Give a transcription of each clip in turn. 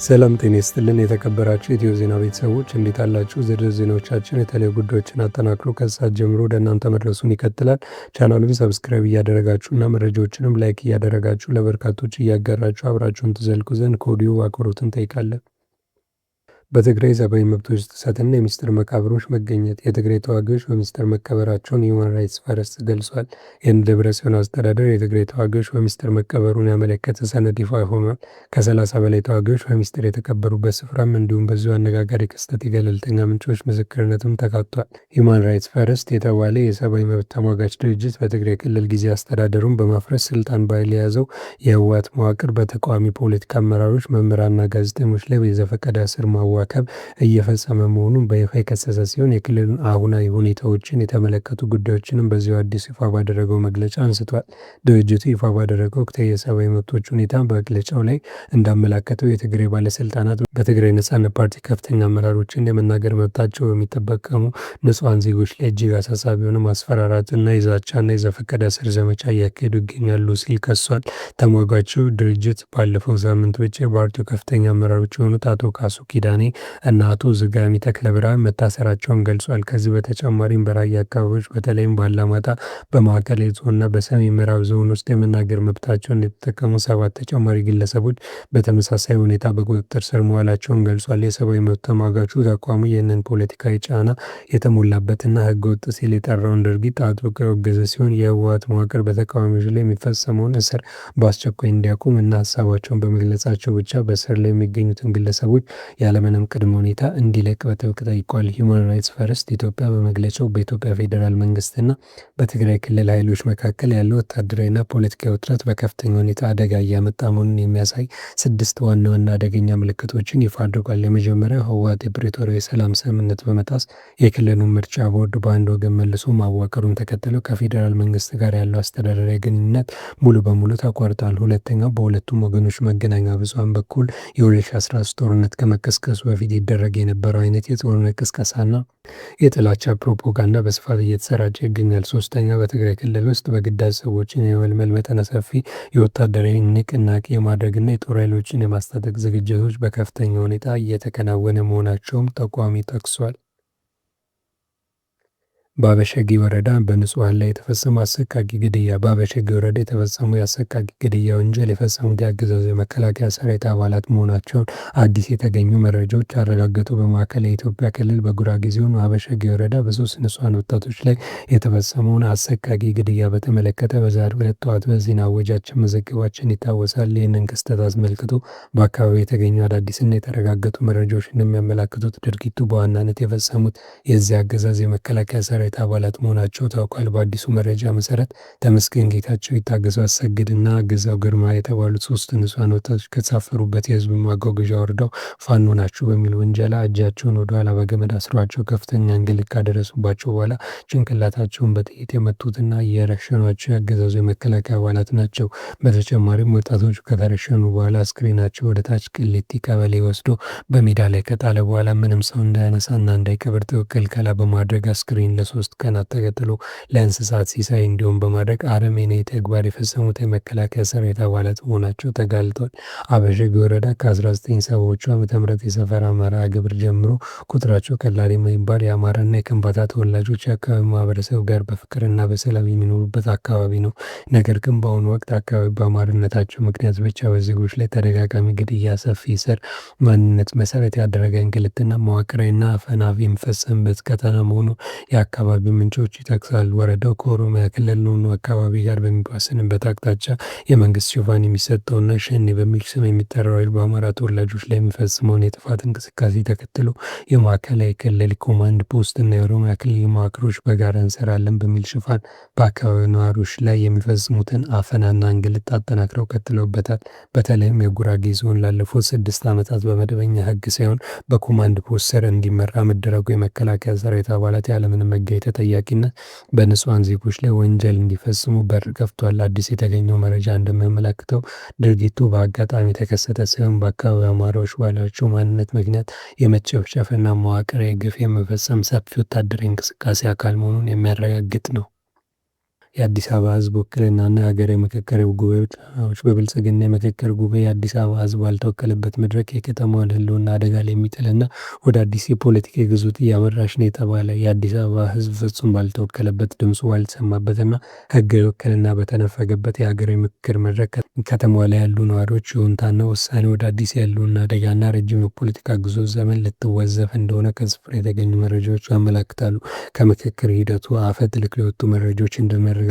ሰላም ጤና ይስጥልን የተከበራችሁ የኢትዮ ዜና ቤተሰቦች እንዴት አላችሁ? ዝርዝር ዜናዎቻችን የተለያዩ ጉዳዮችን አጠናክሮ ከሰዓት ጀምሮ ወደ እናንተ መድረሱን ይቀጥላል። ቻናሉን ሰብስክራይብ እያደረጋችሁ እና መረጃዎችንም ላይክ እያደረጋችሁ ለበርካቶች እያጋራችሁ አብራችሁን ትዘልቁ ዘንድ ከወዲሁ አክብሮት እንጠይቃለን። በትግራይ ሰብአዊ መብቶች ጥሰትና የሚስጥር መቃብሮች መገኘት የትግራይ ተዋጊዎች በሚስጥር መቀበራቸውን ሂውማን ራይትስ ፈርስት ገልጿል። የደብረጽዮን አስተዳደር የትግራይ ተዋጊዎች በሚስጥር መቀበሩን ያመለከተ ሰነድ ይፋ ሆኗል። ከ30 በላይ ተዋጊዎች በሚስጥር የተቀበሩበት ስፍራም እንዲሁም በዚሁ አነጋጋሪ ክስተት የገለልተኛ ምንጮች ምስክርነትም ተካቷል። ሂውማን ራይትስ ፈርስት የተባለ የሰብአዊ መብት ተሟጋች ድርጅት በትግራይ ክልል ጊዜ አስተዳደሩን በማፍረስ ስልጣን በኃይል የያዘው የህወሓት መዋቅር በተቃዋሚ ፖለቲካ አመራሮች፣ መምህራንና ጋዜጠኞች ላይ የዘፈቀደ እስር ማዋከብ እየፈጸመ መሆኑን በይፋ የከሰሰ ሲሆን የክልሉን አሁናዊ ሁኔታዎችን የተመለከቱ ጉዳዮችንም በዚሁ አዲስ ይፋ ባደረገው መግለጫ አንስቷል። ድርጅቱ ይፋ ባደረገው ወቅታዊ የሰብአዊ መብቶች ሁኔታ በመግለጫው ላይ እንዳመላከተው የትግራይ ባለስልጣናት በትግራይ ነጻነት ፓርቲ ከፍተኛ አመራሮችን የመናገር መብታቸው በሚጠበቀሙ ንጹሐን ዜጎች ላይ እጅግ አሳሳቢ የሆነ ማስፈራራትና የዛቻና የዘፈቀደ እስር ዘመቻ እያካሄዱ ይገኛሉ ሲል ከሷል። ተሟጋቹ ድርጅት ባለፈው ሳምንት ብቻ የፓርቲው ከፍተኛ አመራሮች የሆኑት አቶ ካሱ ኪዳኔ እና አቶ ዝጋሚ ተክለ ብርሃን መታሰራቸውን ገልጿል። ከዚህ በተጨማሪም በራያ አካባቢዎች በተለይም በአላማጣ፣ በማዕከላዊ ዞንና በሰሜን ምዕራብ ዞን ውስጥ የመናገር መብታቸውን የተጠቀሙ 7 ተጨማሪ ግለሰቦች በተመሳሳይ ሁኔታ በቁጥጥር ስር መዋላቸውን ገልጿል። የሰብአዊ መብት ተሟጋቹ ተቋሙ ይህንን ፖለቲካዊ ጫና የተሞላበትና ህገወጥ ሲል የጠራውን ድርጊት አጥብቆ ያወገዘ ሲሆን የህወሓት መዋቅር በተቃዋሚዎች ላይ የሚፈጸመውን እስር በአስቸኳይ እንዲያቆም እና ሀሳባቸውን በመግለጻቸው ብቻ በእስር ላይ የሚገኙትን ግለሰቦች ያለምንም ቅድመ ሁኔታ እንዲለቅ በጥብቅ ጠይቋል። ሂውማን ራይትስ ፈርስት ኢትዮጵያ በመግለጫው በኢትዮጵያ ፌዴራል መንግስትና በትግራይ ክልል ኃይሎች መካከል ያለው ወታደራዊና ፖለቲካዊ ውጥረት በከፍተኛ ሁኔታ አደጋ እያመጣ መሆኑን የሚያሳይ 6 ዋና ዋና አደገኛ ምልክቶችን ይፋ አድርጓል። የመጀመሪያው ህወሓት የፕሪቶሪያ የሰላም ስምምነት በመጣስ የክልሉን ምርጫ ቦርድ በአንድ ወገን መልሶ ማዋቀሩን ተከትሎ ከፌዴራል መንግስት ጋር ያለው አስተዳደራዊ ግንኙነት ሙሉ በሙሉ ተቋርጧል። ሁለተኛው በሁለቱም ወገኖች መገናኛ ብዙሃን በኩል የ2013 ጦርነት ከመቀስቀሱ በፊት ይደረግ የነበረው አይነት የጦርነት ቅስቀሳና የጥላቻ ፕሮፓጋንዳ በስፋት እየተሰራጨ ይገኛል። ሶስተኛ በትግራይ ክልል ውስጥ በግዳጅ ሰዎችን የመልመል መጠነ ሰፊ የወታደራዊ ንቅናቄ የማድረግና የጦር ኃይሎችን የማስታጠቅ ዝግጅቶች በከፍተኛ ሁኔታ እየተከናወነ መሆናቸውም ተቋሚ ጠቅሷል። በአበሸጌ ወረዳ በንጹሐን ላይ የተፈጸመው አሰቃቂ ግድያ በአበሸጌ ወረዳ የተፈጸመው የአሰቃቂ ግድያ ወንጀል የፈጸሙት የአገዛዙ የመከላከያ ሰራዊት አባላት መሆናቸውን አዲስ የተገኙ መረጃዎች አረጋገጡ። በማዕከላዊ የኢትዮጵያ ክልል በጉራጌ ዞን አበሸጌ ወረዳ በ3 ንጹሐን ወጣቶች ላይ የተፈጸመውን አሰቃቂ ግድያ በተመለከተ በዛሬው ዕለት ጠዋት በዜና እወጃችን መዘገባችን ይታወሳል። ይህንን ክስተት አስመልክቶ በአካባቢው የተገኙ አዳዲስና የተረጋገጡ መረጃዎች እንደሚያመላክቱት ድርጊቱ በዋናነት የፈጸሙት የዚህ አገዛዝ የመከላከያ ሰራዊት አባላት መሆናቸው ታውቋል። በአዲሱ መረጃ መሰረት ተመስገን ጌታቸው፣ ይታገሱ አሰግድ እና ግዛው ግርማ የተባሉት 3 ንጹሐን ወጣቶች ከተሳፈሩበት የህዝብ ማጓጓዣ ወርደው ፋኖ ናቸው በሚል ወንጀላ እጃቸውን ወደኋላ በገመድ አስሯቸው ከፍተኛ እንግልት ካደረሱባቸው በኋላ ጭንቅላታቸውን በጥይት የመቱትና የረሸኗቸው ያገዛዙ የመከላከያ አባላት ናቸው። በተጨማሪም ወጣቶቹ ከተረሸኑ በኋላ አስክሬናቸው ወደ ታች ቅሊቲ ቀበሌ ወስዶ በሜዳ ላይ ከጣለ በኋላ ምንም ሰው እንዳያነሳና እንዳይቀብር ክልከላ በማድረግ አስክሬን ለ3 ቀናት ተገድሎ ለእንስሳት ሲሳይ እንዲሆን በማድረግ አረመኔያዊ ተግባር የፈጸሙት የመከላከያ ሰራዊት አባላት መሆናቸው ተጋልጧል። አበሸጌ ወረዳ ከ1970ዎቹ ዓ.ም የሰፈራ መርሃ ግብር ጀምሮ ቁጥራቸው ቀላል የማይባል የአማራና የከምባታ ተወላጆች የአካባቢው ማህበረሰብ ጋር በፍቅርና በሰላም የሚኖሩበት አካባቢ ነው። ነገር ግን በአሁኑ ወቅት አካባቢ በአማርነታቸው ምክንያት ብቻ በዜጎች ላይ ተደጋጋሚ ግድያ፣ ሰፊ እስር፣ ማንነት መሰረት ያደረገ እንግልትና መዋቅራዊና አፈና የሚፈጸምበት ቀጠና መሆኑ የአካባቢው ምንጮች ይጠቅሳል። ወረዳው ከኦሮሚያ ክልል ኖኖ አካባቢ ጋር በሚዋሰንበት አቅጣጫ የመንግስት ሽፋን የሚሰጠውና ሸኔ በሚል ስም የሚጠራው ኃይል በአማራ ተወላጆች ላይ የሚፈጽመውን የጥፋት እንቅስቃሴ ተከትሎ የማዕከላዊ ክልል ኮማንድ ፖስት እና የኦሮሚያ ክልል መዋቅሮች በጋራ እንሰራለን በሚል ሽፋን በአካባቢው ነዋሪዎች ላይ የሚፈጽሙትን አፈናና እንግልት አጠናክረው ቀጥለውበታል። በተለይም የጉራጌ ዞን ላለፉት 6 ዓመታት በመደበኛ ህግ ሳይሆን በኮማንድ ፖስት ስር እንዲመራ መደረጉ የመከላከያ ሰራዊት አባላት ያለምንም ህጋዊ ተጠያቂነት በንጹሐን ዜጎች ላይ ወንጀል እንዲፈጽሙ በር ከፍቷል። አዲስ የተገኘው መረጃ እንደሚያመለክተው ድርጊቱ በአጋጣሚ የተከሰተ ሲሆን በአካባቢው አማራዎች ባላቸው ማንነት ምክንያት የመጨፍጨፍና መዋቅራዊ ግፍ የመፈጸም ሰፊ ወታደራዊ እንቅስቃሴ አካል መሆኑን የሚያረጋግጥ ነው። የአዲስ አበባ ህዝብ ውክልናና የሀገራዊ ምክክር ጉባኤዎች በብልጽግና የምክክር ጉባኤ የአዲስ አበባ ህዝብ ባልተወከለበት መድረክ የከተማዋን ህልውና አደጋ ላይ የሚጥልና ወደ አዲስ የፖለቲካ ግዞት እያመራች ነው የተባለ የአዲስ አበባ ህዝብ ፍጹም ባልተወከለበት ድምፁ ባልተሰማበትና ህጋዊ ውክልና በተነፈገበት የሀገራዊ ምክክር መድረክ ከተማዋ ላይ ያሉ ነዋሪዎች ይሁንታና ውሳኔ ወደ አዲስ የህልውና አደጋና ረጅም የፖለቲካ ግዞት ዘመን ልትወዘፍ እንደሆነ ከስፍራ የተገኙ መረጃዎች ያመላክታሉ። ከምክክር ሂደቱ አፈትልክ የወጡ መረጃዎች እንደሚያረጋግጡት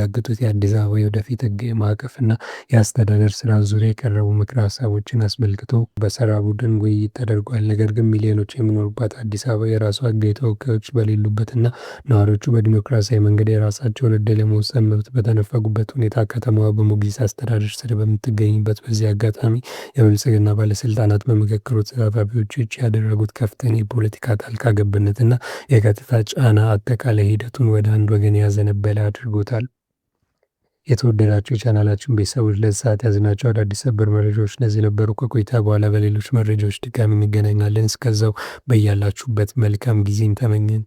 የአዲስ አበባ የወደፊት ህጋዊ ማዕቀፍና የአስተዳደር ስርዓት ዙሪያ የቀረቡ ምክረ ሀሳቦችን አስመልክቶ በሰራ ቡድን ውይይት ተደርጓል። ነገር ግን ሚሊዮኖች የሚኖሩባት አዲስ አበባ የራሷ ህጋዊ ተወካዮች በሌሉበትና ነዋሪዎቹ በዲሞክራሲያዊ መንገድ የራሳቸውን እድል የመወሰን መብት በተነፈጉበት ሁኔታ ከተማዋ በሞግዚት አስተዳደር ስር በምትገኝበት በዚህ አጋጣሚ የብልጽግና ባለስልጣናት በምክክሩ ተሳታፊዎች እጅ ያደረጉት ከፍተኛ የፖለቲካ ጣልቃ ገብነትና የቀጥታ ጫና አጠቃላይ ሂደቱን ወደ አንድ ወገን ያዘነበለ አድርጎታል። የተወደዳችሁ የቻናላችን ቤተሰቦች ለዚህ ሰዓት ያዝናቸው አዳዲስ ሰበር መረጃዎች እነዚህ ነበሩ። ከቆይታ በኋላ በሌሎች መረጃዎች ድጋሚ እንገናኛለን። እስከዛው በያላችሁበት መልካም ጊዜን ተመኘን።